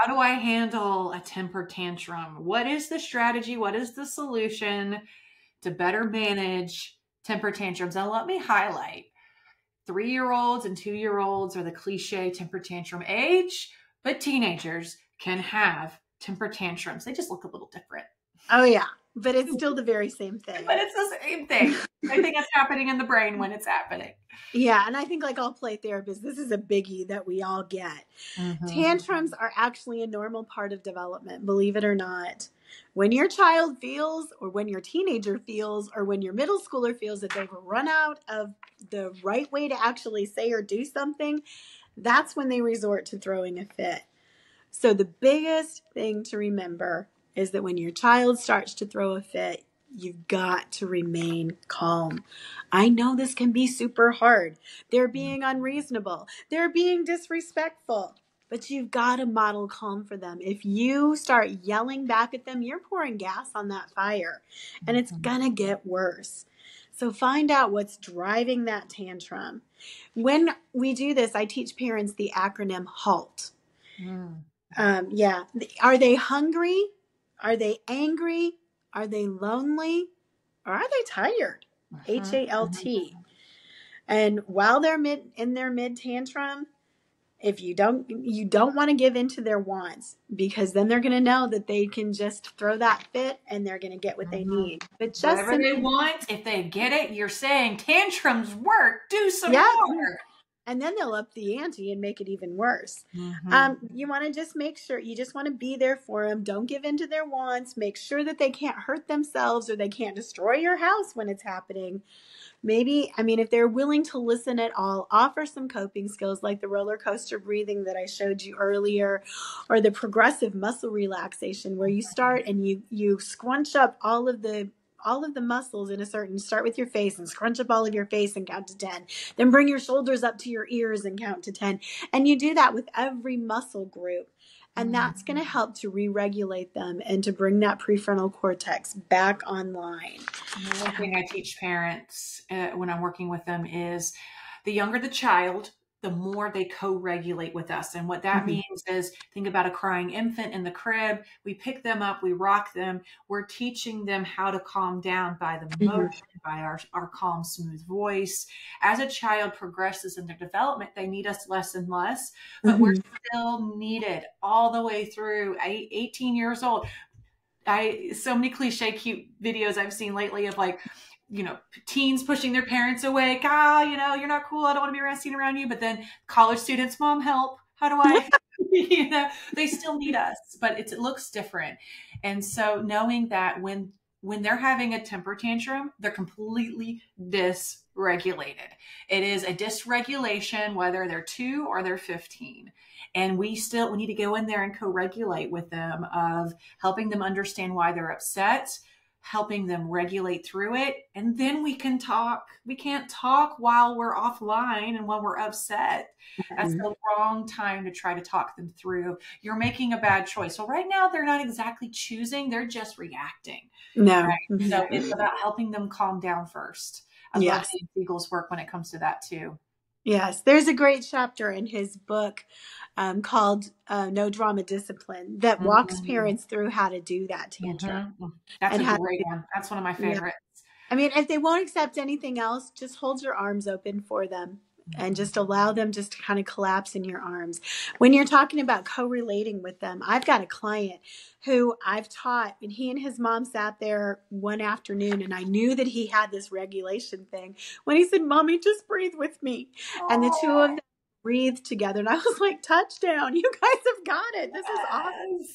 how do I handle a temper tantrum? What is the strategy? What is the solution to better manage temper tantrums? And let me highlight 3-year-olds and 2-year-olds are the cliche temper tantrum age, but teenagers can have temper tantrums. They just look a little different. Oh, yeah. But it's still the very same thing. But it's the same thing. I think it's happening in the brain when it's happening. Yeah. And I think like all play therapists, this is a biggie that we all get. Tantrums are actually a normal part of development, believe it or not. When your child feels, or when your teenager feels, or when your middle schooler feels that they've run out of the right way to actually say or do something, that's when they resort to throwing a fit. So the biggest thing to remember is that when your child starts to throw a fit, you've got to remain calm. I know this can be super hard. They're being unreasonable. They're being disrespectful. But you've got to model calm for them. If you start yelling back at them, you're pouring gas on that fire. And it's going to get worse. So find out what's driving that tantrum. When we do this, I teach parents the acronym HALT. Yeah. Are they hungry? Are they angry? Are they lonely? Or are they tired? HALT. And while they're in their mid tantrum, if you don't want to give in to their wants, because then they're going to know that they can just throw that fit and they're going to get what they need. But just whatever they want, if they get it, you're saying tantrums work, do some more. And then they'll up the ante and make it even worse. You want to just make sure, you just want to be there for them. Don't give in to their wants. Make sure that they can't hurt themselves or they can't destroy your house when it's happening. Maybe, if they're willing to listen at all, offer some coping skills like the roller coaster breathing that I showed you earlier, or the progressive muscle relaxation where you start and you scrunch up all of the muscles in a certain, start with your face and scrunch up all of your face and count to 10. Then bring your shoulders up to your ears and count to 10. And you do that with every muscle group. And that's going to help to re-regulate them and to bring that prefrontal cortex back online. One thing I teach parents when I'm working with them is the younger the child, the more they co-regulate with us. And what that means is, think about a crying infant in the crib. We pick them up, we rock them. We're teaching them how to calm down by the motion, by our calm, smooth voice. As a child progresses in their development, they need us less and less, but we're still needed all the way through 18 years old. So many cliche cute videos I've seen lately of teens pushing their parents away. You're not cool. I don't want to be seen around you. But then college students, mom, help. How do I, they still need us, but it looks different. And so knowing that when they're having a temper tantrum, they're completely dysregulated. It is a dysregulation, whether they're 2 or they're 15. And we need to go in there and co-regulate with them, of helping them understand why they're upset, helping them regulate through it. And then we can talk. We can't talk while we're offline and when we're upset. That's the wrong time to try to talk them through. You're making a bad choice. So right now they're not exactly choosing. They're just reacting. No. Right? So it's about helping them calm down first. I love Dave Siegel's work when it comes to that too. Yes. There's a great chapter in his book called No Drama Discipline that walks parents through how to do that tantrum. That's a great one. That's one of my favorites. If they won't accept anything else, just hold your arms open for them and just allow them just to kind of collapse in your arms. When you're talking about co-relating with them, I've got a client who I've taught, and he and his mom sat there one afternoon, and I knew that he had this regulation thing when he said, "Mommy, just breathe with me." And the two of them breathed together, and I was like, touchdown, you guys have got it. This is awesome.